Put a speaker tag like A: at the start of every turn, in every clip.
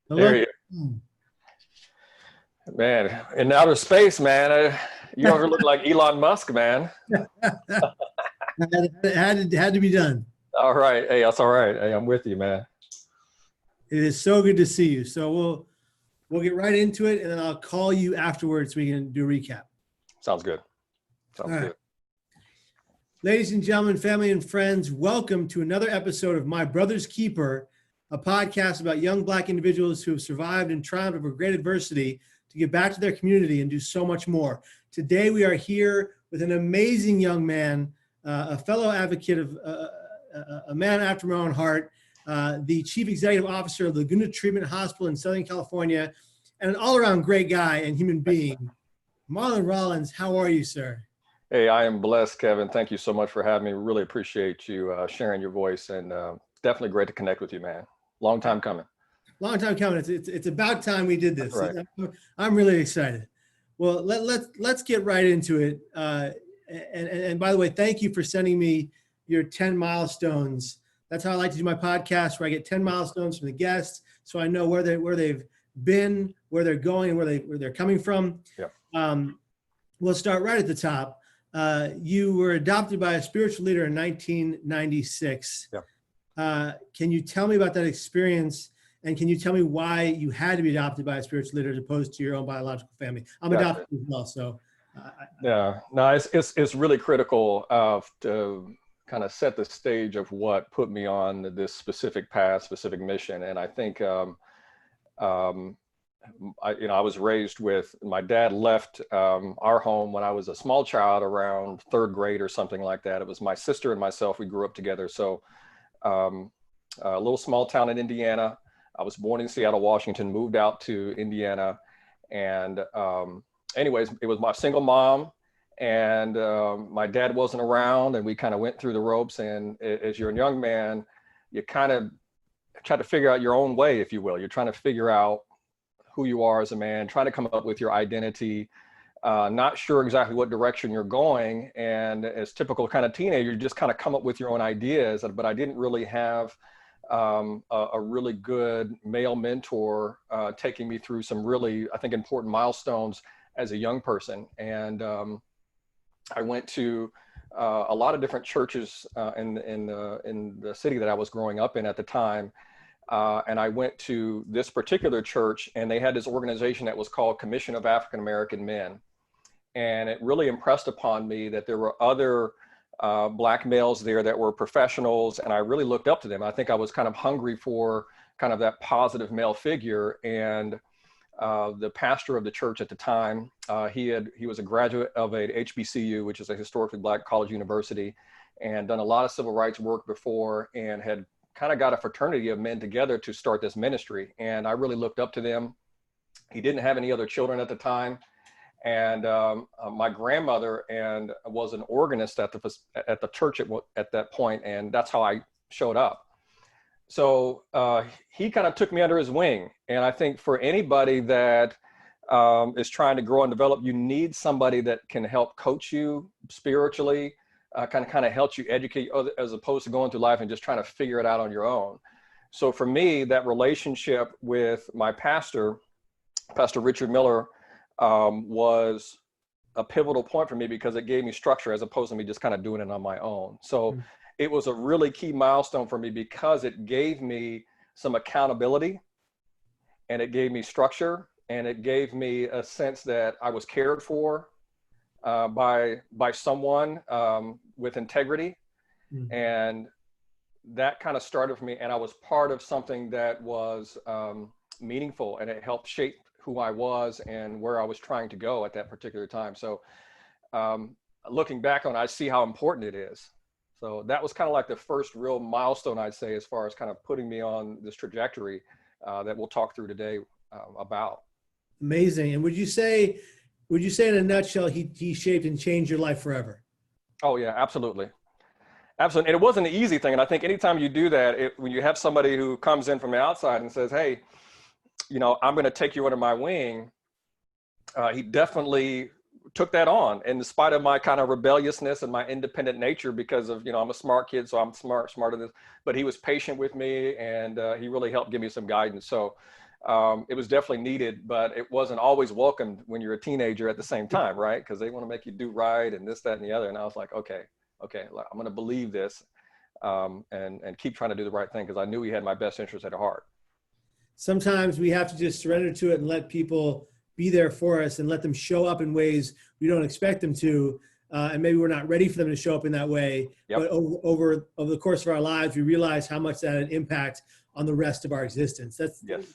A: Hello.
B: There you, man. In outer space, man. You ever look like Elon Musk, man?
A: Had to be done.
B: All right. Hey, that's all right. Hey, I'm with you, man.
A: It is so good to see you. So we'll get right into it, and then I'll call you afterwards so we can do a recap.
B: Sounds good.
A: All
B: Sounds
A: right.
B: good.
A: Ladies and gentlemen, family and friends, welcome to another episode of My Brother's Keeper, a podcast about young Black individuals who have survived and triumphed over great adversity to give back to their community and do so much more. Today, we are here with an amazing young man, a fellow advocate of a man after my own heart, the chief executive officer of Laguna Treatment Hospital in Southern California, and an all-around great guy and human being. Marlon Rollins, how are you, sir?
B: Hey, I am blessed, Kevin. Thank you so much for having me. Really appreciate you sharing your voice, and definitely great to connect with you, man. Long time coming.
A: Long time coming. It's about time we did this.
B: That's right.
A: I'm really excited. Well, let's get right into it. And by the way, thank you for sending me your 10 milestones. That's how I like to do my podcast, where I get 10 milestones from the guests, so I know where they've been, where they're going, and where they're coming from.
B: Yeah.
A: We'll start right at the top. You were adopted by a spiritual leader in 1996.
B: Yeah.
A: Can you tell me about that experience? And can you tell me why you had to be adopted by a spiritual leader as opposed to your own biological family? I'm adopted as well, so.
B: Yeah, no, it's really critical to kind of set the stage of what put me on this specific path, specific mission. And I think, I was raised with, my dad left our home when I was a small child, around third grade or something like that. It was my sister and myself. We grew up together. So a little small town in Indiana. I was born in Seattle, Washington, moved out to Indiana. And anyways, it was my single mom, and my dad wasn't around, and we kind of went through the ropes. And as you're a young man, you kind of try to figure out your own way, if you will. You're trying to figure out who you are as a man, trying to come up with your identity, not sure exactly what direction you're going. And as typical kind of teenager, you just kind of come up with your own ideas. But I didn't really have a really good male mentor taking me through some really, I think, important milestones as a young person. And I went to a lot of different churches in the city that I was growing up in at the time. And I went to this particular church, and they had this organization that was called Commission of African American Men. And it really impressed upon me that there were other Black males there that were professionals, and I really looked up to them. I think I was kind of hungry for kind of that positive male figure. And the pastor of the church at the time, he was a graduate of a HBCU, which is a historically Black college university, and done a lot of civil rights work before, and had kind of got a fraternity of men together to start this ministry. And I really looked up to them. He didn't have any other children at the time. And my grandmother was an organist at the church at that point, and that's how I showed up. So he kind of took me under his wing. And I think for anybody that is trying to grow and develop, you need somebody that can help coach you spiritually, kind of help you educate, as opposed to going through life and just trying to figure it out on your own. So for me, that relationship with my pastor, Pastor Richard Miller, was a pivotal point for me, because it gave me structure as opposed to me just kind of doing it on my own. So it was a really key milestone for me, because it gave me some accountability, and it gave me structure, and it gave me a sense that I was cared for by someone with integrity. And that kind of started for me, and I was part of something that was meaningful, and it helped shape who I was and where I was trying to go at that particular time. So looking back on it, I see how important it is. So that was kind of like the first real milestone, I'd say, as far as kind of putting me on this trajectory that we'll talk through today about.
A: Amazing. And would you say in a nutshell, he shaped and changed your life forever?
B: Oh yeah, absolutely. Absolutely. And it wasn't an easy thing. And I think anytime you do that, when you have somebody who comes in from the outside and says, hey, I'm going to take you under my wing, he definitely took that on, in spite of my kind of rebelliousness and my independent nature, because of, I'm a smart kid, so I'm smarter than this, but he was patient with me, and he really helped give me some guidance. So it was definitely needed, but it wasn't always welcomed when you're a teenager at the same time, right? Because they want to make you do right and this, that, and the other. And I was like, okay, I'm going to believe this, and keep trying to do the right thing, because I knew he had my best interest at heart.
A: Sometimes we have to just surrender to it and let people be there for us and let them show up in ways we don't expect them to. And maybe we're not ready for them to show up in that way.
B: Yep.
A: But over the course of our lives, we realize how much that had an impact on the rest of our existence. That's
B: Yes.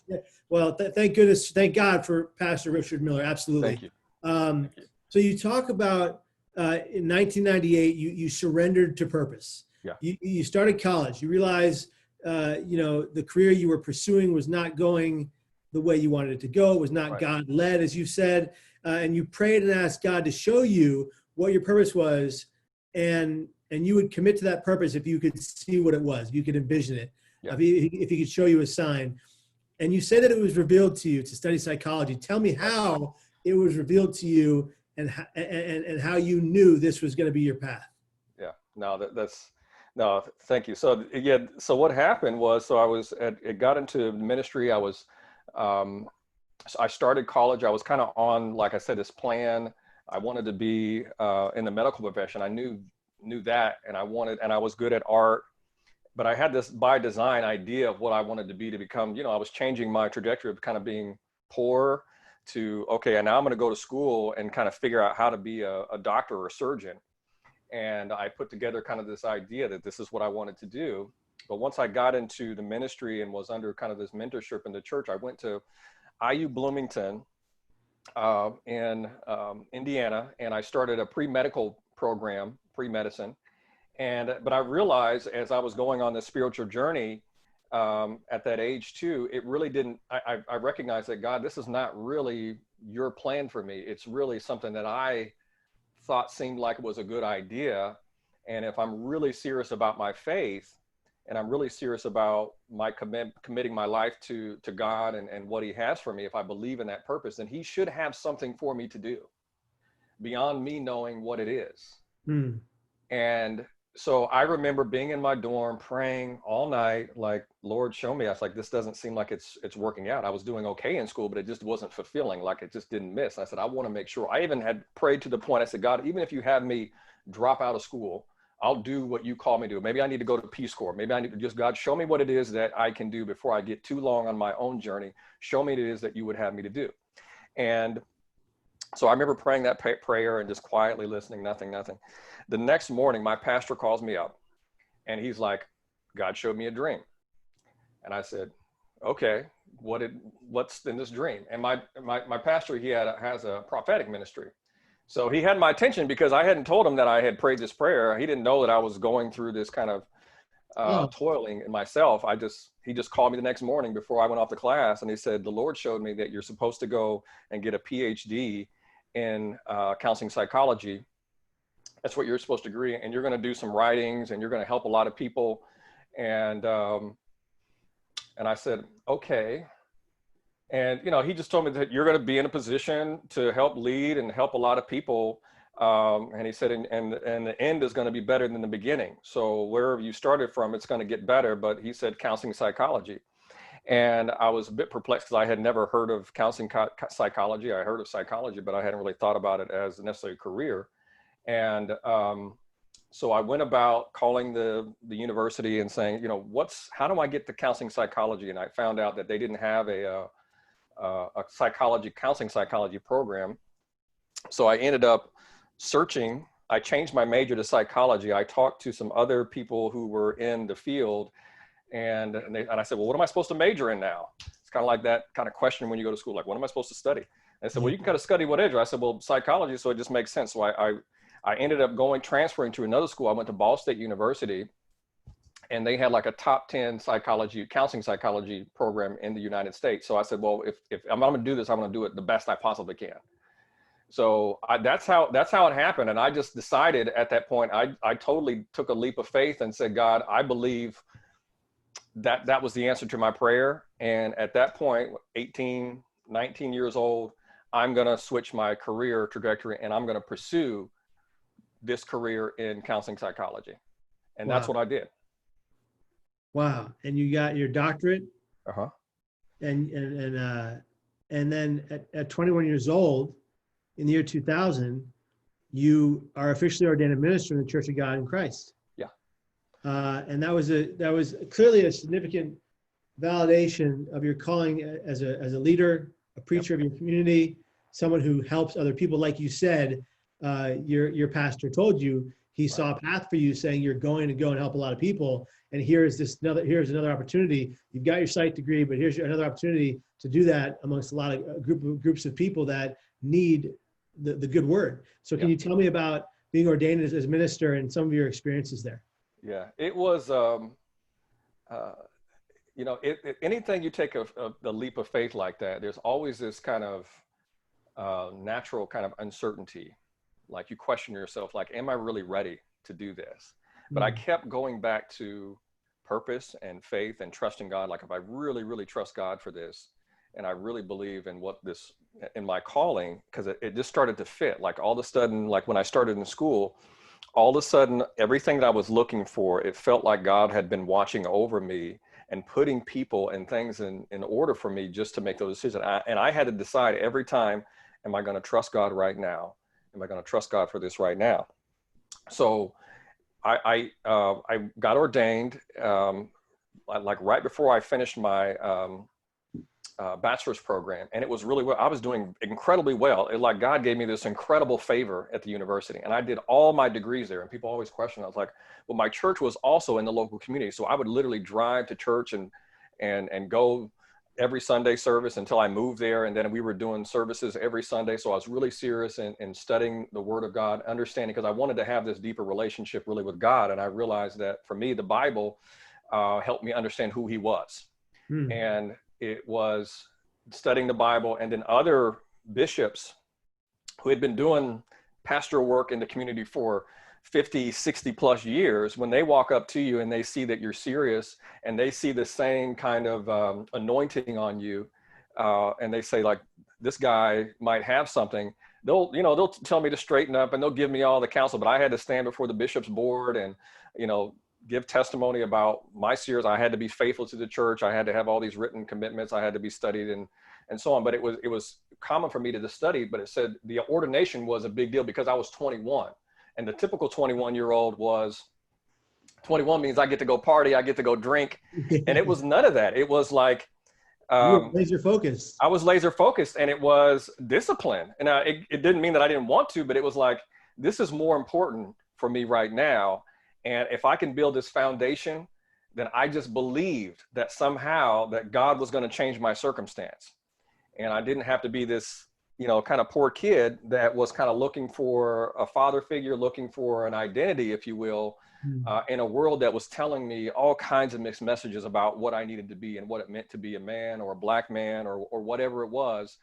A: Well, thank goodness, thank God for Pastor Richard Miller. Absolutely.
B: Thank you.
A: Thank you. So you talk about in 1998, you surrendered to purpose.
B: Yeah.
A: You started college. You realized, the career you were pursuing was not going the way you wanted it to go. It was not God-led, as you said. And you prayed and asked God to show you what your purpose was, and you would commit to that purpose if you could see what it was, if you could envision it, if he could show you a sign. And you said that it was revealed to you to study psychology. Tell me how it was revealed to you, and how you knew this was going to be your path. Yeah,
B: no, thank you. So so what happened was, it got into ministry. I started college. I was kind of on, like I said, this plan. I wanted to be in the medical profession. I knew that, and I was good at art, but I had this by design idea of what I wanted to become. I was changing my trajectory of kind of being poor to, okay, and now I'm going to go to school and kind of figure out how to be a doctor or a surgeon. And I put together kind of this idea that this is what I wanted to do. But once I got into the ministry and was under kind of this mentorship in the church, I went to IU Bloomington in Indiana, and I started a pre-medical program, pre-medicine. But I realized as I was going on this spiritual journey at that age too, it really didn't, I recognized that, God, this is not really your plan for me. It's really something that I thought seemed like it was a good idea. And if I'm really serious about my faith, and I'm really serious about my committing my life to God and what he has for me, if I believe in that purpose, then he should have something for me to do beyond me knowing what it is. And so I remember being in my dorm praying all night, like, Lord, show me. I was like, this doesn't seem like it's working out. I was doing okay in school, but it just wasn't fulfilling. Like, it just didn't miss. I said, I want to make sure. I even had prayed to the point, I said, God, even if you have me drop out of school, I'll do what you call me to do. Maybe I need to go to Peace Corps. Maybe I need to just, God, show me what it is that I can do before I get too long on my own journey. Show me what it is that you would have me to do. And so I remember praying that prayer and just quietly listening, nothing. The next morning, my pastor calls me up and he's like, God showed me a dream. And I said, okay, what's in this dream? And my pastor, has a prophetic ministry. So he had my attention because I hadn't told him that I had prayed this prayer. He didn't know that I was going through this kind of toiling in myself. He just called me the next morning before I went off to class. And he said, the Lord showed me that you're supposed to go and get a PhD in counseling psychology. That's what you're supposed to agree. And you're going to do some writings and you're going to help a lot of people. And I said, okay. And, he just told me that you're going to be in a position to help lead and help a lot of people. And he said, and the end is going to be better than the beginning. So wherever you started from, it's going to get better. But he said counseling psychology. And I was a bit perplexed because I had never heard of counseling psychology. I heard of psychology, but I hadn't really thought about it as necessarily a career. And so I went about calling the university and saying, how do I get to counseling psychology? And I found out that they didn't have a counseling psychology program. So I ended up searching. I changed my major to psychology. I talked to some other people who were in the field, and I said, well, what am I supposed to major in now? It's kind of like that kind of question when you go to school, like, what am I supposed to study? And they said, well, you can kind of study whatever. I said, well, psychology, so it just makes sense. So I ended up transferring to another school. I went to Ball State University, and they had like a top 10 counseling psychology program in the United States. So I said, well, if I'm going to do this, I'm going to do it the best I possibly can. So that's how it happened. And I just decided at that point, I totally took a leap of faith and said, God, I believe that was the answer to my prayer. And at that point, 18, 19 years old, I'm going to switch my career trajectory and I'm going to pursue this career in counseling psychology. And that's what I did.
A: Wow. And you got your doctorate and then at 21 years old, in the year 2000, you are officially ordained a minister in the Church of God in Christ.
B: Yeah.
A: And that was clearly a significant validation of your calling as a leader, a preacher of your community, someone who helps other people. Like you said, your pastor told you he saw a path for you, saying you're going to go and help a lot of people. And here's another opportunity. You've got your psych degree, but here's another opportunity to do that amongst a lot of groups of people that need the good word. So can you tell me about being ordained as minister and some of your experiences there?
B: Yeah, it was, anything you take a leap of faith like that, there's always this kind of natural kind of uncertainty. Like you question yourself, like, am I really ready to do this? But I kept going back to purpose and faith and trusting God. Like if I really, really trust God for this, and I really believe in in my calling, because it just started to fit. Like all of a sudden, like when I started in school, all of a sudden, everything that I was looking for, it felt like God had been watching over me and putting people and things in order for me just to make those decisions. And I had to decide every time, am I going to trust God right now? Am I going to trust God for this right now? So I got ordained like right before I finished my bachelor's program, and it was really well. I was doing incredibly well. Like God gave me this incredible favor at the university, and I did all my degrees there. And people always question. I was like, well, my church was also in the local community, so I would literally drive to church and go every Sunday service until I moved there. And then we were doing services every Sunday. So I was really serious in studying the Word of God, understanding, because I wanted to have this deeper relationship really with God. And I realized that for me, the Bible helped me understand who He was. And it was studying the Bible, and then other bishops who had been doing pastoral work in the community for 50, 60 plus years, when they walk up to you and they see that you're serious and they see the same kind of anointing on you, and they say like, this guy might have something, they'll tell me to straighten up and they'll give me all the counsel. But I had to stand before the bishop's board and, give testimony about my serious. I had to be faithful to the church. I had to have all these written commitments. I had to be studied and so on. But it was common for me to study, but it said the ordination was a big deal because I was 21. And the typical 21-year-old was 21 means I get to go party, I get to go drink. And it was none of that. It was like,
A: you were laser focused.
B: I was laser focused, and it was discipline. And it didn't mean that I didn't want to, but it was like, this is more important for me right now. And if I can build this foundation, then I just believed that somehow that God was going to change my circumstance. And I didn't have to be this, kind of poor kid that was kind of looking for a father figure, looking for an identity, if you will, in a world that was telling me all kinds of mixed messages about what I needed to be and what it meant to be a man or a black man or whatever it was.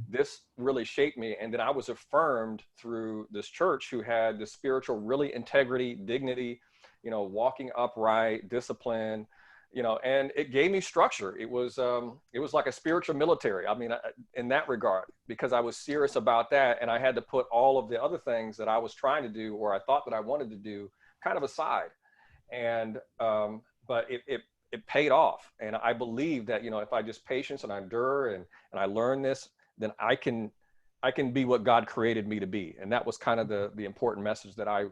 B: This really shaped me. And then I was affirmed through this church who had this spiritual, really integrity, dignity, walking upright, discipline, and it gave me structure. It was like a spiritual military. I mean, in that regard, because I was serious about that. And I had to put all of the other things that I was trying to do, or I thought that I wanted to do, kind of aside. And, but it paid off. And I believe that, if I just patience and I endure and I learn this, then I can be what God created me to be. And that was kind of the important message that I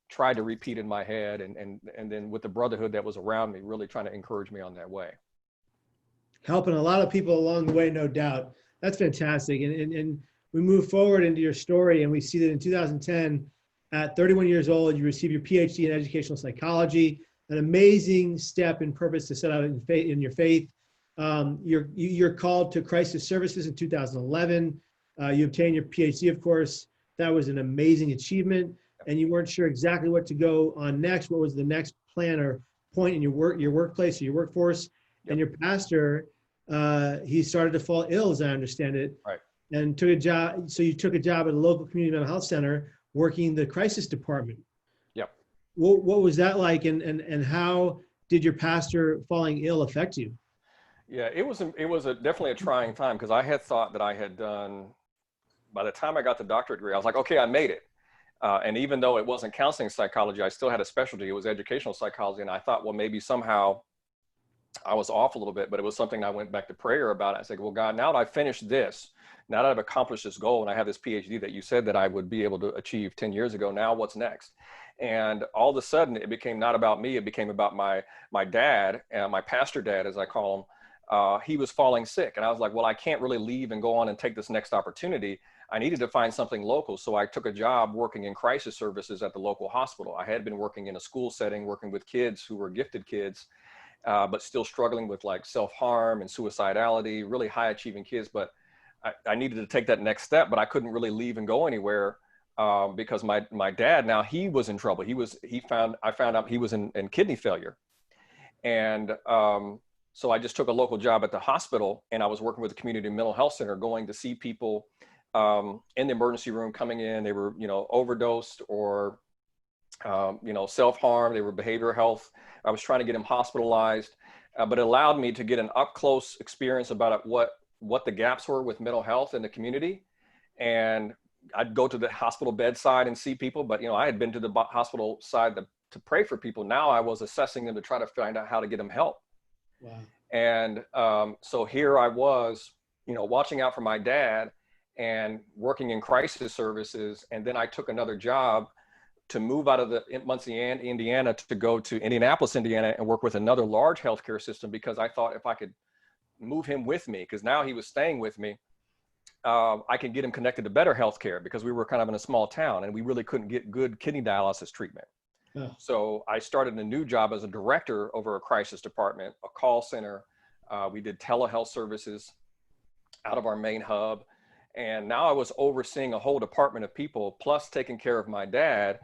B: tried to repeat in my head, and then with the brotherhood that was around me, really trying to encourage me on that way.
A: Helping a lot of people along the way, no doubt. That's fantastic. And we move forward into your story, and we see that in 2010, at 31 years old, you receive your PhD in educational psychology, an amazing step in purpose to set out in your faith. You're called to crisis services in 2011. You obtained your PhD, of course. That was an amazing achievement. And you weren't sure exactly what to go on next. What was the next plan or point in your workplace or your workforce? And your pastor, he started to fall ill, as I understand it.
B: Right.
A: And took a job. So you took a job at a local community mental health center, working the crisis department.
B: Yep.
A: What was that like, and how did your pastor falling ill affect you?
B: Yeah, it was definitely a trying time, because I had thought that I had done, by the time I got the doctorate degree, I was like, okay, I made it. And even though it wasn't counseling psychology, I still had a specialty. It was educational psychology. And I thought, well, maybe somehow I was off a little bit, but it was something I went back to prayer about. I said, well, God, now that I've finished this, now that I've accomplished this goal and I have this PhD that you said that I would be able to achieve 10 years ago, now what's next? And all of a sudden it became not about me. It became about my dad, my pastor dad, as I call him. He was falling sick. And I was like, well, I can't really leave and go on and take this next opportunity. I needed to find something local. So I took a job working in crisis services at the local hospital. I had been working in a school setting, working with kids who were gifted kids, but still struggling with like self-harm and suicidality, really high achieving kids. But I needed to take that next step, but I couldn't really leave and go anywhere because my dad, now he was in trouble. I found out he was in kidney failure. And so I just took a local job at the hospital, and I was working with the community mental health center, going to see people in the emergency room coming in. They were, overdosed or, self-harm. They were behavioral health. I was trying to get them hospitalized, but it allowed me to get an up close experience about what the gaps were with mental health in the community. And I'd go to the hospital bedside and see people, but, I had been to the hospital side to pray for people. Now I was assessing them to try to find out how to get them help.
A: Wow.
B: And so here I was, watching out for my dad and working in crisis services. And then I took another job to move out of the Muncie, Indiana, to go to Indianapolis, Indiana, and work with another large healthcare system, because I thought if I could move him with me, because now he was staying with me, I could get him connected to better healthcare, because we were kind of in a small town and we really couldn't get good kidney dialysis treatment.
A: Oh.
B: So I started a new job as a director over a crisis department, a call center. We did telehealth services out of our main hub. And now I was overseeing a whole department of people, plus taking care of my dad,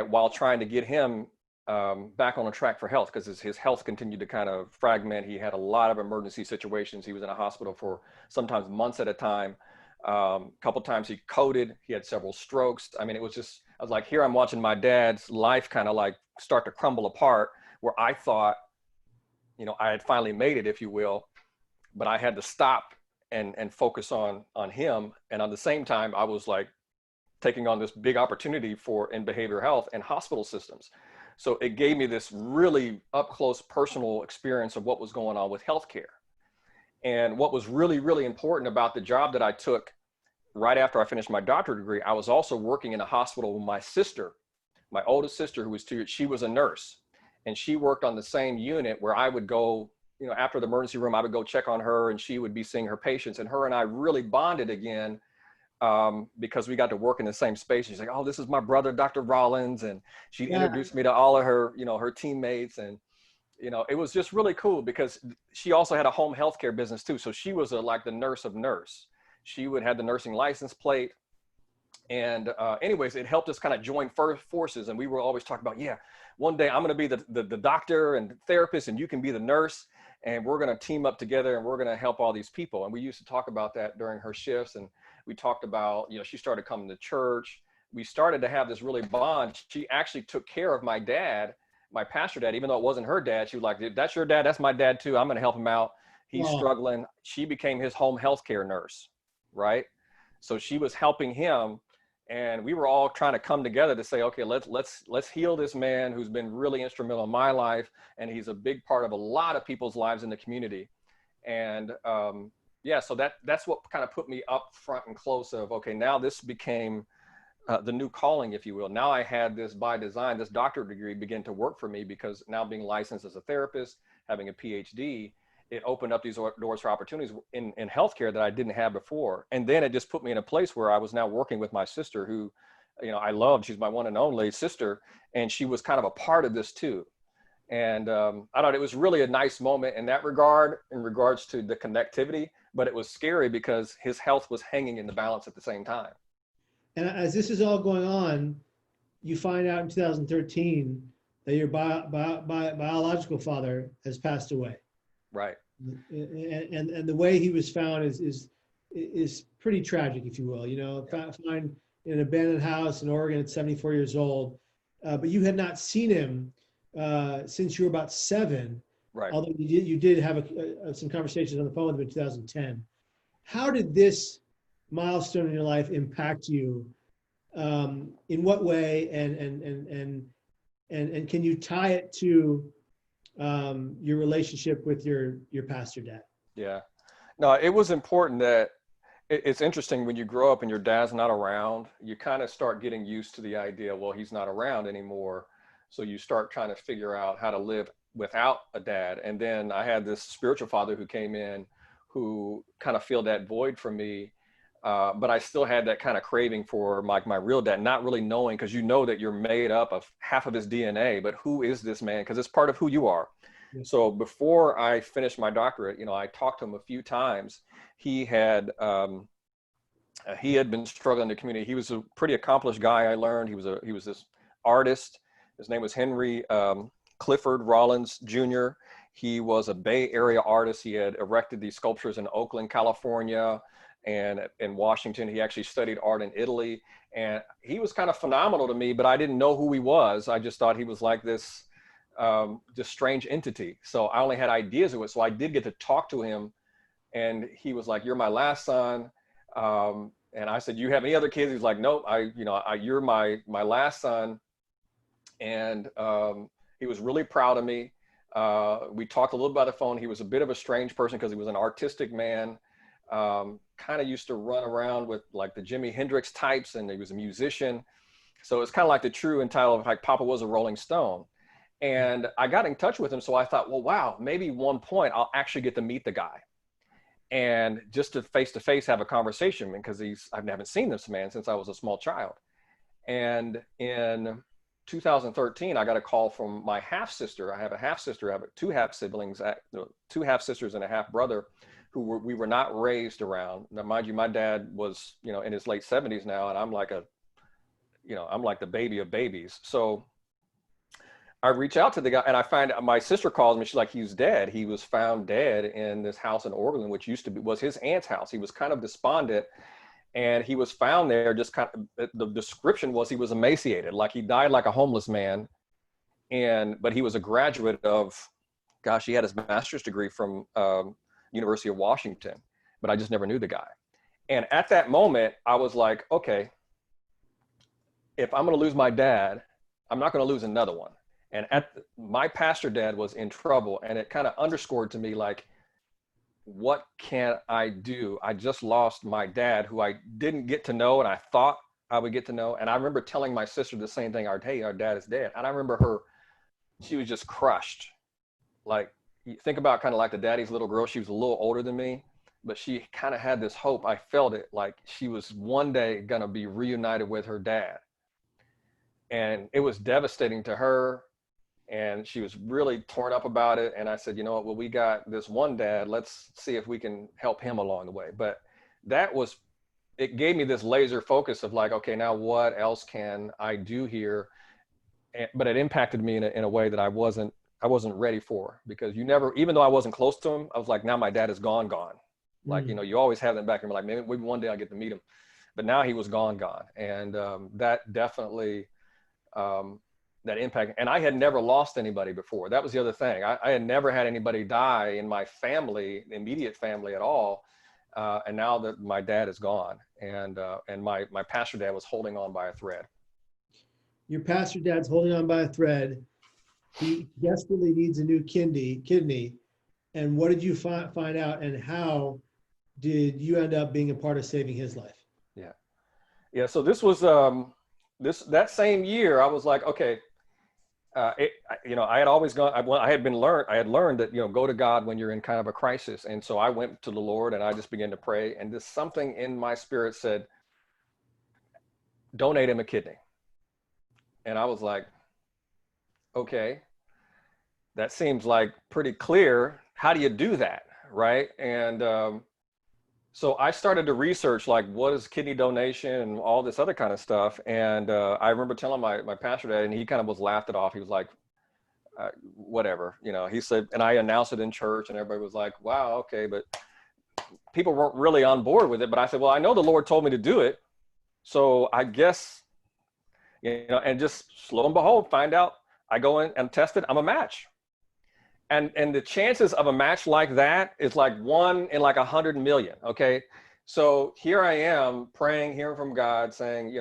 B: while trying to get him back on a track for health, because his health continued to kind of fragment. He had a lot of emergency situations. He was in a hospital for sometimes months at a time. A couple times he coded. He had several strokes. I mean, it was just, I was like, here I'm watching my dad's life kind of like start to crumble apart, where I thought, I had finally made it, if you will, but I had to stop and focus on him. And on the same time, I was like taking on this big opportunity in behavioral health and hospital systems. So it gave me this really up close personal experience of what was going on with healthcare. And what was really, really important about the job that I took right after I finished my doctorate degree, I was also working in a hospital with my sister, my oldest sister, who was 2 years, she was a nurse, and she worked on the same unit where I would go, after the emergency room, I would go check on her, and she would be seeing her patients, and her and I really bonded again because we got to work in the same space. She's like, oh, this is my brother, Dr. Rollins. And she introduced me to all of her, her teammates. And, it was just really cool because she also had a home healthcare business too. So she was like the nurse of nurse. She would have the nursing license plate. And anyways, it helped us kind of join forces. And we were always talking about, one day I'm going to be the doctor and therapist, and you can be the nurse, and we're going to team up together and we're going to help all these people. And we used to talk about that during her shifts. And we talked about, she started coming to church. We started to have this really bond. She actually took care of my dad, my pastor dad, even though it wasn't her dad. She was like, that's your dad. That's my dad too. I'm going to help him out. He's struggling. She became his home healthcare nurse. Right. So she was helping him, and we were all trying to come together to say, okay, let's heal this man who's been really instrumental in my life. And he's a big part of a lot of people's lives in the community. And, so that's what kind of put me up front and close of, okay, now this became the new calling, if you will. Now I had this by design, this doctorate degree begin to work for me, because now being licensed as a therapist, having a PhD, it opened up these doors for opportunities in healthcare that I didn't have before. And then it just put me in a place where I was now working with my sister, who, I loved. She's my one and only sister. And she was kind of a part of this too. And I thought it was really a nice moment in that regard, in regards to the connectivity, but it was scary because his health was hanging in the balance at the same time.
A: And as this is all going on, you find out in 2013 that your biological father has passed away.
B: Right.
A: And the way he was found is pretty tragic, if you will. Found in an abandoned house in Oregon at 74 years old. But you had not seen him since you were about 7.
B: Right.
A: Although you did have some conversations on the phone with him in 2010. How did this milestone in your life impact you? In what way? And can you tie it to your relationship with your pastor dad?
B: Yeah. No, it was important that it's interesting when you grow up and your dad's not around, you kind of start getting used to the idea, well, he's not around anymore. So you start trying to figure out how to live without a dad. And then I had this spiritual father who came in who kind of filled that void for me. But I still had that kind of craving for my real dad, not really knowing, because you know that you're made up of half of his DNA, but who is this man? Because it's part of who you are.
A: Yeah.
B: So before I finished my doctorate, I talked to him a few times. He had been struggling in the community. He was a pretty accomplished guy. I learned he was this artist. His name was Henry Clifford Rollins Jr. He was a Bay Area artist. He had erected these sculptures in Oakland, California, and in Washington. He actually studied art in Italy, and he was kind of phenomenal to me, but I didn't know who he was. I just thought he was like this strange entity. So I only had ideas of it. So I did get to talk to him, and he was like, "You're my last son." And I said, "You have any other kids?" He's like, "Nope, you're my last son." And he was really proud of me. We talked a little bit on the phone. He was a bit of a strange person because he was an artistic man. Kind of used to run around with like the Jimi Hendrix types, and he was a musician. So it's kind of like the true entitle of like Papa was a Rolling Stone. And I got in touch with him. So I thought, well, wow, maybe one point I'll actually get to meet the guy and just to face have a conversation, because I haven't seen this man since I was a small child. And in 2013, I got a call from my half sister. I have a half sister. I have two half siblings, two half sisters and a half brother, we were not raised around. Now, mind you, my dad was, in his late 70s now, and I'm like I'm like the baby of babies. So I reach out to the guy, and I find my sister calls me. She's like, "He's dead. He was found dead in this house in Oregon, which was his aunt's house." He was kind of despondent, and he was found there. Just kind of, the description was he was emaciated, like he died like a homeless man, but he was a graduate of, gosh, he had his master's degree from University of Washington, but I just never knew the guy. And at that moment, I was like, okay, if I'm going to lose my dad, I'm not going to lose another one. And my pastor dad was in trouble, and it kind of underscored to me, like, what can I do? I just lost my dad, who I didn't get to know, and I thought I would get to know. And I remember telling my sister the same thing, hey, our dad is dead. And I remember she was just crushed. Like, you think about kind of like the daddy's little girl. She was a little older than me, but she kind of had this hope. I felt it, like she was one day going to be reunited with her dad. And it was devastating to her. And she was really torn up about it. And I said, you know what, well, we got this one dad. Let's see if we can help him along the way. But it gave me this laser focus of like, okay, now what else can I do here? But it impacted me in a way that I wasn't ready for, because even though I wasn't close to him, I was like, now my dad is gone. Like, you always have that back and you're like, maybe one day I'll get to meet him. But now he was gone. And that definitely, that impact. And I had never lost anybody before. That was the other thing. I had never had anybody die in my family, immediate family at all. And now that my dad is gone, and my pastor dad was holding on by a thread.
A: Your pastor dad's holding on by a thread. He desperately needs a new kidney. And what did you find out, and how did you end up being a part of saving his life?
B: Yeah. So this was, that same year, I was like, okay, I had always gone, I had learned that, go to God when you're in kind of a crisis. And so I went to the Lord and I just began to pray, and just something in my spirit said, donate him a kidney. And I was like, okay, that seems like pretty clear. How do you do that? Right. And so I started to research, like, what is kidney donation and all this other kind of stuff. And I remember telling my pastor dad, and he kind of was laughed it off. He was like, whatever, he said, and I announced it in church, and everybody was like, wow, okay. But people weren't really on board with it. But I said, well, I know the Lord told me to do it. So I guess, and just slow and behold, find out, I go in and test it, I'm a match. And the chances of a match like that is like 1 in like 100 million. Okay. So here I am praying, hearing from God, saying,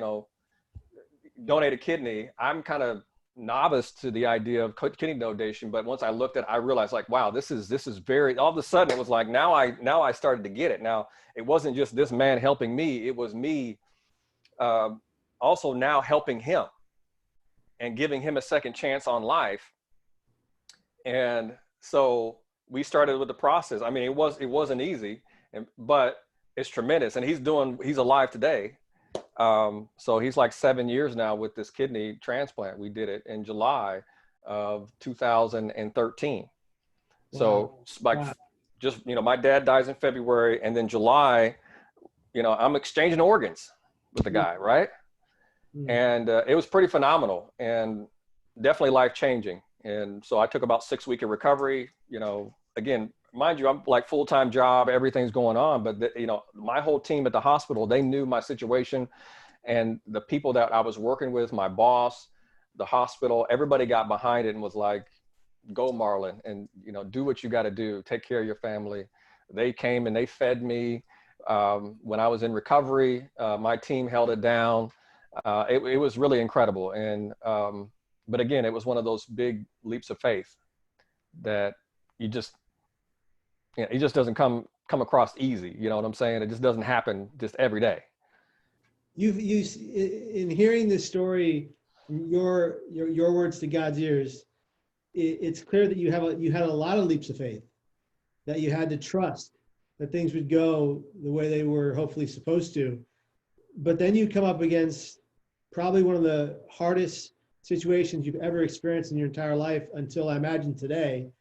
B: donate a kidney. I'm kind of novice to the idea of kidney donation, but once I looked at it, I realized like, wow, this is very, all of a sudden it was like, now I started to get it. Now it wasn't just this man helping me, it was me also now helping him and giving him a second chance on life. And so we started with the process. I mean, it wasn't easy, but it's tremendous. And he's alive today. So he's like 7 years now with this kidney transplant. We did it in July of 2013. So like, just, my dad dies in February, and then July, I'm exchanging organs with the guy, right? And it was pretty phenomenal and definitely life-changing. And so I took about 6 weeks of recovery, again, mind you, I'm like full-time job, everything's going on, but my whole team at the hospital, they knew my situation, and the people that I was working with, my boss, the hospital, everybody got behind it and was like, go Marlon, and, do what you got to do, take care of your family. They came and they fed me. When I was in recovery, my team held it down. It was really incredible. And, but again, it was one of those big leaps of faith that it just doesn't come across easy. You know what I'm saying? It just doesn't happen just every day.
A: In hearing this story, your words to God's ears, it's clear that you had a lot of leaps of faith, that you had to trust that things would go the way they were hopefully supposed to. But then you come up against probably one of the hardest situations you've ever experienced in your entire life until, I imagine, today.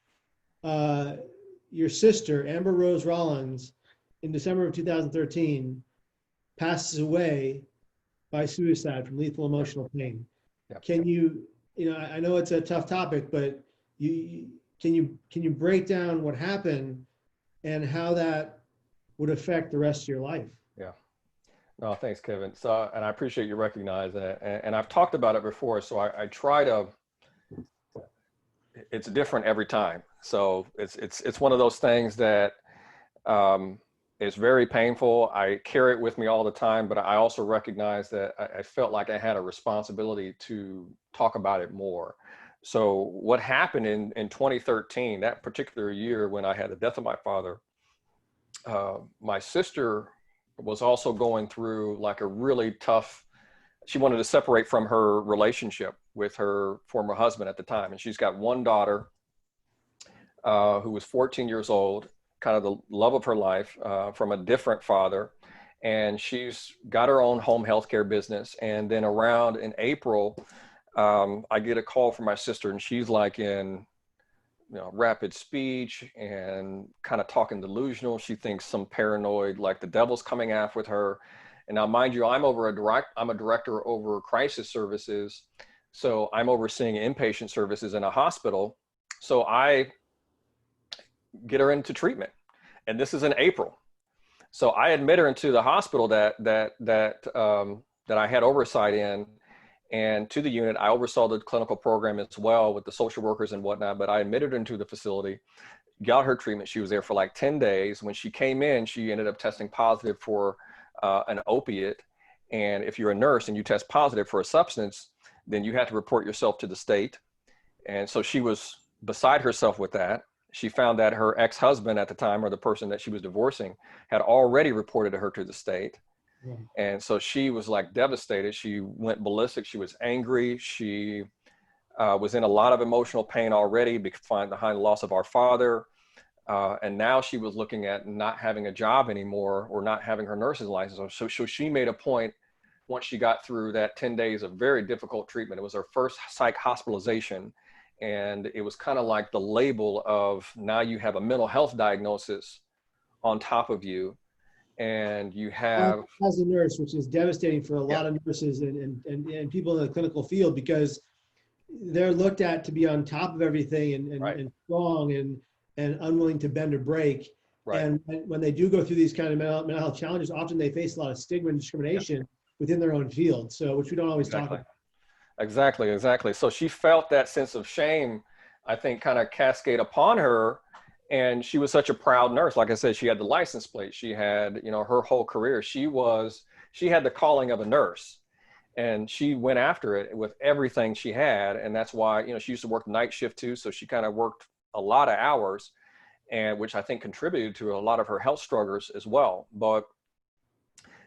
A: Your sister, Amber Rose Rollins, in December of 2013, passes away by suicide from lethal emotional pain.
B: Yep.
A: Can you, I know it's a tough topic, but can you break down what happened and how that would affect the rest of your life?
B: Yeah. No, thanks, Kevin. So, and I appreciate you recognize that. And I've talked about it before, so I try to, it's different every time. So it's one of those things that it's very painful. I carry it with me all the time, but I also recognize that I felt like I had a responsibility to talk about it more. So what happened in 2013, that particular year when I had the death of my father, my sister was also going through like a really tough, she wanted to separate from her relationship with her former husband at the time. And she's got one daughter who was 14 years old, kind of the love of her life, from a different father. And she's got her own home healthcare business. And then around in April, I get a call from my sister, and she's like in rapid speech and kind of talking delusional. She thinks some paranoid, like the devil's coming after with her. And now, mind you, I'm a director over crisis services. So I'm overseeing inpatient services in a hospital. So I get her into treatment, and this is in April. So I admit her into the hospital that I had oversight in, and to the unit. I oversaw the clinical program as well with the social workers and whatnot, but I admitted her into the facility, got her treatment. She was there for like 10 days. When she came in, she ended up testing positive for an opiate. And if you're a nurse and you test positive for a substance, then you have to report yourself to the state. And so she was beside herself with that. She found that her ex-husband at the time, or the person that she was divorcing, had already reported her to the state. Yeah. And so she was like devastated. She went ballistic. She was angry. She was in a lot of emotional pain already behind the loss of our father. And now she was looking at not having a job anymore, or not having her nursing license. So she made a point, once she got through that 10 days of very difficult treatment. It was her first psych hospitalization. And it was kind of like the label of, now you have a mental health diagnosis on top of you. And you have,
A: as a nurse, which is devastating for a lot of nurses and people in the clinical field, because they're looked at to be on top of everything and strong and unwilling to bend or break. Right. And when they do go through these kind of mental health challenges, often they face a lot of stigma and discrimination within their own field. So, which we don't always talk about.
B: Exactly. So she felt that sense of shame, I think, kind of cascade upon her. And she was such a proud nurse. Like I said, she had the license plate. She had, her whole career. She had the calling of a nurse. And she went after it with everything she had. And that's why, you know, she used to work night shift too. So she kind of worked a lot of hours, and which I think contributed to a lot of her health struggles as well. But,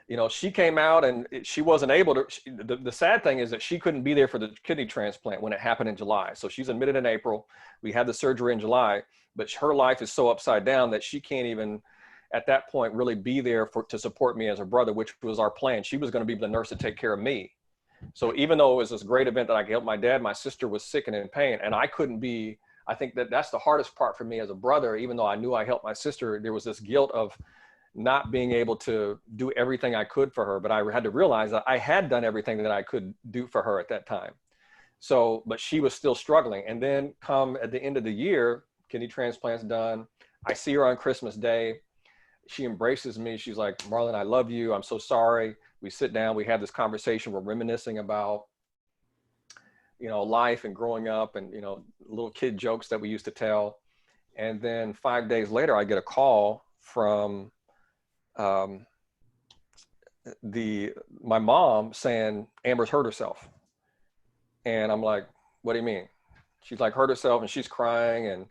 B: you know, she came out and she wasn't able to, the sad thing is that she couldn't be there for the kidney transplant when it happened in July. So she's admitted in April. We had the surgery in July, but her life is so upside down that she can't even at that point really be there to support me as her brother, which was our plan. She was going to be the nurse to take care of me. So even though it was this great event that I could help my dad, my sister was sick and in pain, and I couldn't be. I think that that's the hardest part for me as a brother. Even though I knew I helped my sister, there was this guilt of not being able to do everything I could for her. But I had to realize that I had done everything that I could do for her at that time. So, but she was still struggling. And then come at the end of the year, kidney transplant's done. I see her on Christmas Day. She embraces me. She's like, Marlon, I love you. I'm so sorry. We sit down, we have this conversation. We're reminiscing about, you know, life and growing up and, you know, little kid jokes that we used to tell. And then 5 days later, I get a call from my mom saying Amber's hurt herself. And I'm like, what do you mean? She's like, hurt herself, and she's crying, and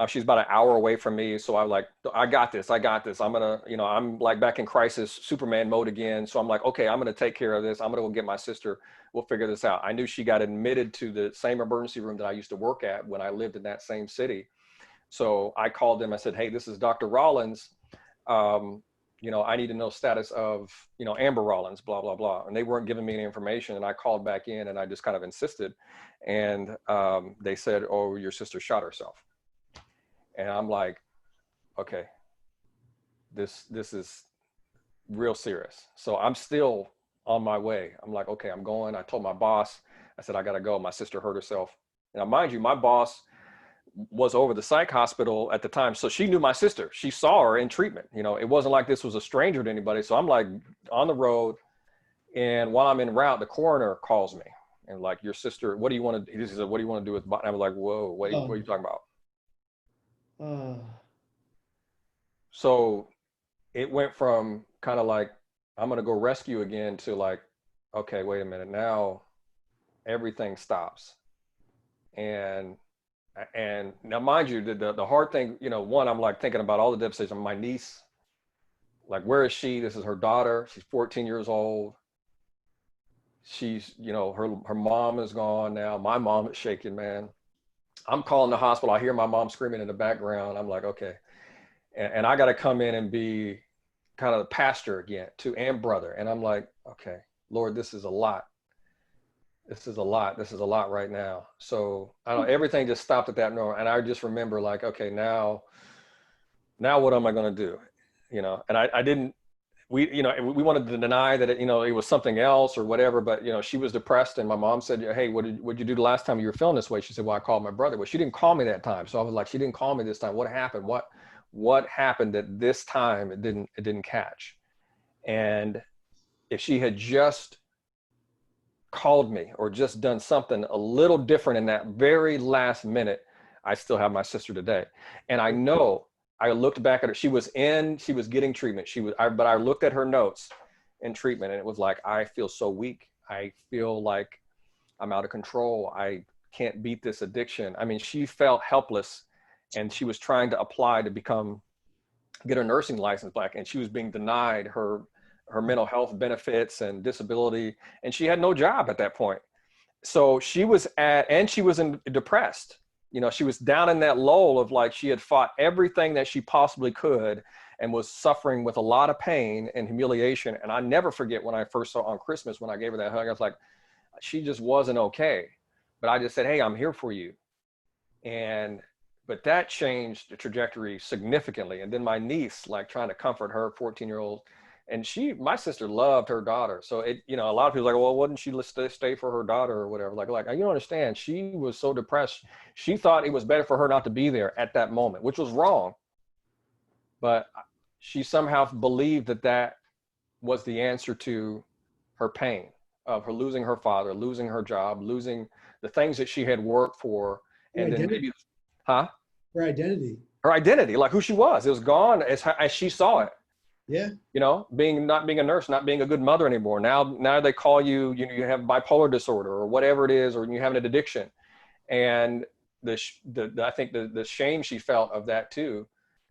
B: she's about an hour away from me. So I'm like, I got this. I'm gonna, you know, I'm like back in crisis Superman mode again. So I'm like, okay, I'm gonna take care of this. I'm gonna go get my sister. We'll figure this out. I knew she got admitted to the same emergency room that I used to work at when I lived in that same city. So I called them. I said, hey, this is Dr. Rollins. You know, I need to know status of, you know, Amber Rollins, blah, blah, blah. And they weren't giving me any information. And I called back in and I just kind of insisted. And they said, oh, your sister shot herself. And I'm like, okay, this is real serious. So I'm still on my way. I'm like, okay, I'm going. I told my boss, I said, I got to go. My sister hurt herself. Now, mind you, my boss was over the psych hospital at the time. So she knew my sister. She saw her in treatment. You know, it wasn't like this was a stranger to anybody. So I'm like on the road. And while I'm en route, the coroner calls me and like, your sister, what do you want to do? He said, what do you want to do with, and I was like, whoa, what are you talking about? So it went from kind of like, I'm going to go rescue again to like, okay, wait a minute. Now everything stops. And now, mind you, the hard thing, you know, one, I'm like thinking about all the devastation. My niece, like, where is she? This is her daughter. She's 14 years old. She's, you know, her mom is gone now. My mom is shaking, man. I'm calling the hospital. I hear my mom screaming in the background. I'm like, okay. And I got to come in and be kind of the pastor again and brother. And I'm like, okay, Lord, this is a lot. This is a lot right now. So I don't know, everything just stopped at that moment. And I just remember like, okay, now what am I going to do? You know, and I didn't, we wanted to deny that it, you know, it was something else or whatever, but you know, she was depressed and my mom said, hey, what'd you do the last time you were feeling this way? She said, well, I called my brother. Well, she didn't call me that time. So I was like, she didn't call me this time. What happened? What happened that this time it didn't catch? And if she had just called me or just done something a little different in that very last minute, I still have my sister today. And I know, I looked back at her, she was getting treatment. But I looked at her notes in treatment and it was like, I feel so weak. I feel like I'm out of control. I can't beat this addiction. I mean, she felt helpless and she was trying to apply to get her nursing license back. And she was being denied her mental health benefits and disability. And she had no job at that point. So she was depressed. You know, she was down in that lull of like, she had fought everything that she possibly could and was suffering with a lot of pain and humiliation. And I never forget when I first saw on Christmas, when I gave her that hug, I was like, she just wasn't okay. But I just said, hey, I'm here for you. But that changed the trajectory significantly. And then my niece, like trying to comfort her 14-year-old, and my sister loved her daughter. So it, you know, a lot of people are like, well, wouldn't she stay for her daughter or whatever? Like, you don't understand. She was so depressed. She thought it was better for her not to be there at that moment, which was wrong. But she somehow believed that was the answer to her pain of her losing her father, losing her job, losing the things that she had worked for. And then maybe,
A: Her identity.
B: Her identity, like who she was, it was gone as she saw it.
A: Yeah.
B: You know, not being a nurse, not being a good mother anymore. Now they call you, you know, you have bipolar disorder or whatever it is, or you have an addiction. And I think the shame she felt of that too,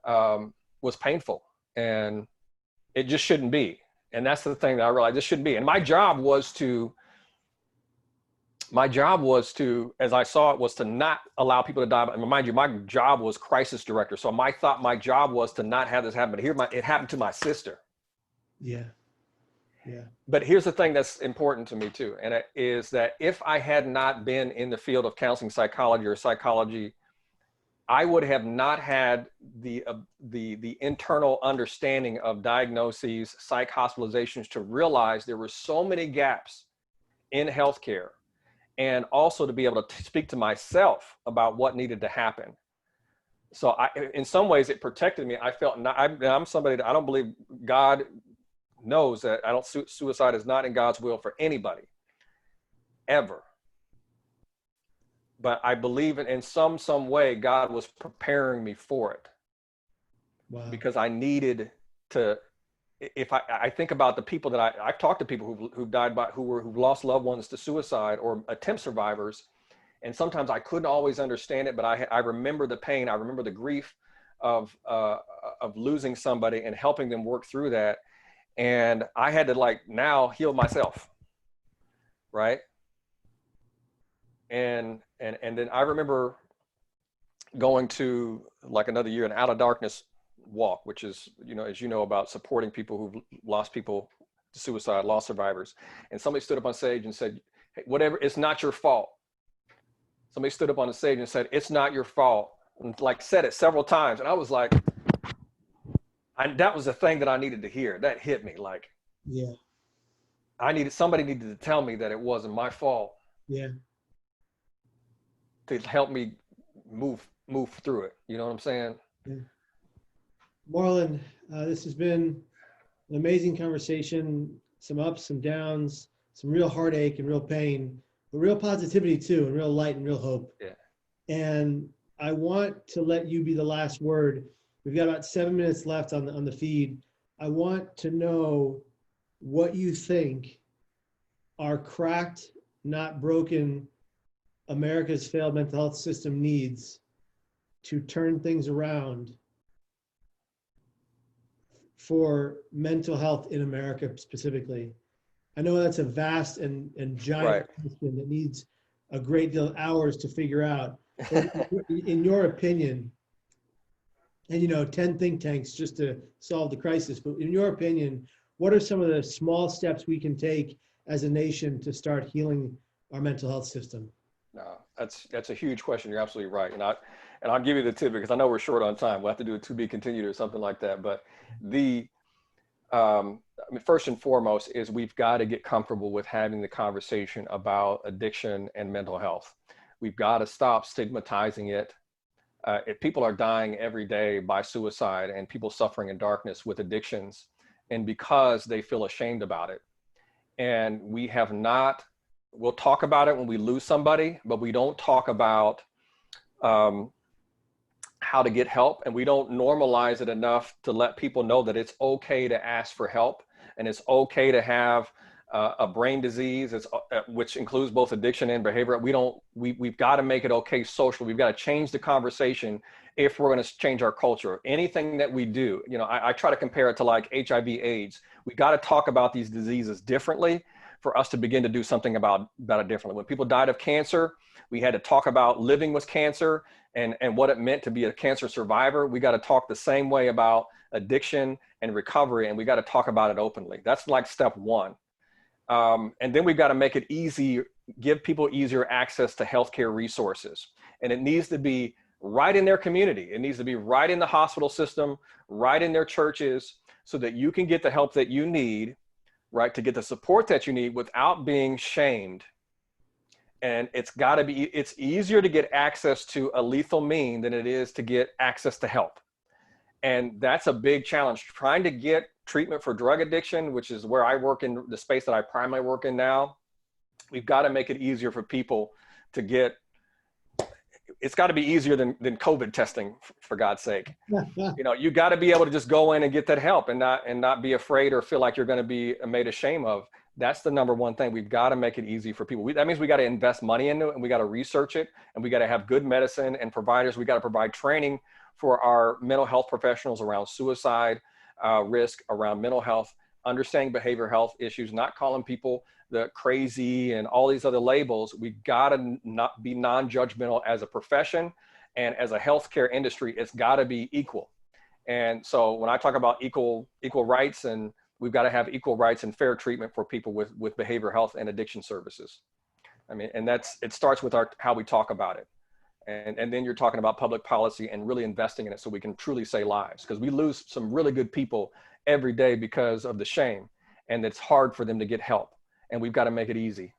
B: was painful, and it just shouldn't be. And that's the thing that I realized, this shouldn't be. And my job was to, as I saw it, was to not allow people to die. And mind you, my job was crisis director. So my job was to not have this happen. But it happened to my sister.
A: Yeah. Yeah.
B: But here's the thing that's important to me too. And it is that if I had not been in the field of counseling psychology or psychology, I would have not had the internal understanding of diagnoses, psych hospitalizations, to realize there were so many gaps in healthcare, and also to be able to speak to myself about what needed to happen. So in some ways it protected me. I felt I'm somebody that I don't believe God knows that suicide is not in God's will for anybody, ever. But I believe in some way God was preparing me for it. Wow. Because I needed to. If I think about the people that I've talked to, people who've died who've lost loved ones to suicide, or attempt survivors, and sometimes I couldn't always understand it, but I remember the pain, I remember the grief of losing somebody and helping them work through that, and I had to now heal myself, right? And then I remember going to another year, an Out of Darkness walk, which is, as you know, about supporting people who've lost people to suicide, lost survivors. And somebody stood up on stage and said, hey, whatever, it's not your fault. Somebody stood up on the stage and said, it's not your fault. And said it several times. And I was like, that was the thing that I needed to hear. That hit me.
A: Yeah.
B: Somebody needed to tell me that it wasn't my fault.
A: Yeah.
B: To help me move through it. You know what I'm saying?
A: Yeah. Marlon, this has been an amazing conversation, some ups, some downs, some real heartache and real pain, but real positivity too, and real light and real hope.
B: Yeah.
A: And I want to let you be the last word. We've got about 7 minutes left on the feed. I want to know what you think our cracked, not broken America's failed mental health system needs to turn things around for mental health in America specifically. I know that's a vast and giant question that needs a great deal of hours to figure out. In your opinion, and 10 think tanks just to solve the crisis, but in your opinion, what are some of the small steps we can take as a nation to start healing our mental health system?
B: No, that's a huge question. You're absolutely right. And I'll give you the tip, because I know we're short on time. We'll have to do a to be continued or something like that. But first and foremost is we've got to get comfortable with having the conversation about addiction and mental health. We've got to stop stigmatizing it. If people are dying every day by suicide, and people suffering in darkness with addictions, and because they feel ashamed about it. And we'll talk about it when we lose somebody, but we don't talk about how to get help. And we don't normalize it enough to let people know that it's okay to ask for help, and it's okay to have a brain disease, which includes both addiction and behavior. We've got to make it okay socially. We've got to change the conversation if we're going to change our culture. Anything that we do, I try to compare it to HIV, AIDS. We got to talk about these diseases differently for us to begin to do something about it differently. When people died of cancer, we had to talk about living with cancer and what it meant to be a cancer survivor. We got to talk the same way about addiction and recovery, and we got to talk about it openly. That's step one. And then we've got to make it easy, give people easier access to healthcare resources. And it needs to be right in their community. It needs to be right in the hospital system, right in their churches, so that you can get the help that you need, right, to get the support that you need without being shamed. And it's easier to get access to a lethal mean than it is to get access to help. And that's a big challenge. Trying to get treatment for drug addiction, which is where I work, in the space that I primarily work in now, we've got to make it easier for people to get, it's got to be easier than COVID testing, for God's sake. You got to be able to just go in and get that help and not be afraid or feel like you're going to be made ashamed of. That's the number one thing. We've got to make it easy for people. That means we got to invest money into it, and we got to research it, and we got to have good medicine and providers. We got to provide training for our mental health professionals around suicide risk, around mental health, understanding behavioral health issues, not calling people the crazy and all these other labels. We got to not be non-judgmental as a profession, and as a healthcare industry, it's got to be equal. And so when I talk about equal rights, and we've got to have equal rights and fair treatment for people with behavioral health and addiction services. I mean, and it starts with how we talk about it. And then you're talking about public policy and really investing in it so we can truly save lives, because we lose some really good people every day because of the shame, and it's hard for them to get help, and we've got to make it easy.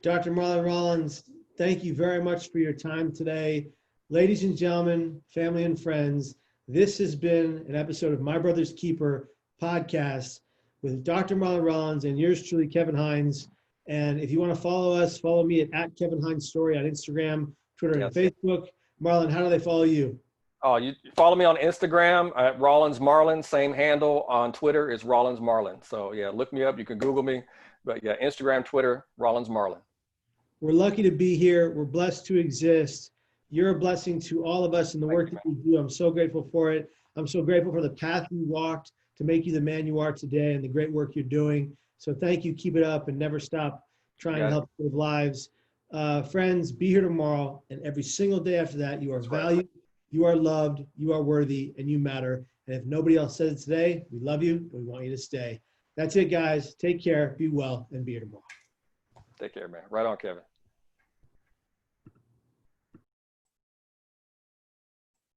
A: Dr. Marlon Rollins, thank you very much for your time today. Ladies and gentlemen, family and friends, this has been an episode of My Brother's Keeper podcast with Dr. Marlon Rollins and yours truly, Kevin Hines. And if you want to follow us, follow me at Kevin Hines Story on Instagram, Twitter, and Facebook. Marlon, how do they follow you?
B: Oh, you follow me on Instagram at Rollins Marlon. Same handle on Twitter is Rollins Marlon. So yeah, look me up. You can Google me. But yeah, Instagram, Twitter, Rollins Marlon.
A: We're lucky to be here. We're blessed to exist. You're a blessing to all of us in the work that you do. I'm so grateful for it. I'm so grateful for the path you walked to make you the man you are today and the great work you're doing. So thank you. Keep it up and never stop trying to help save lives. Friends, be here tomorrow and every single day after that. You are valued, you are loved, you are worthy, and you matter. And if nobody else says it today, we love you and we want you to stay. That's it, guys. Take care, be well, and be here tomorrow.
B: Take care, man. Right on, Kevin.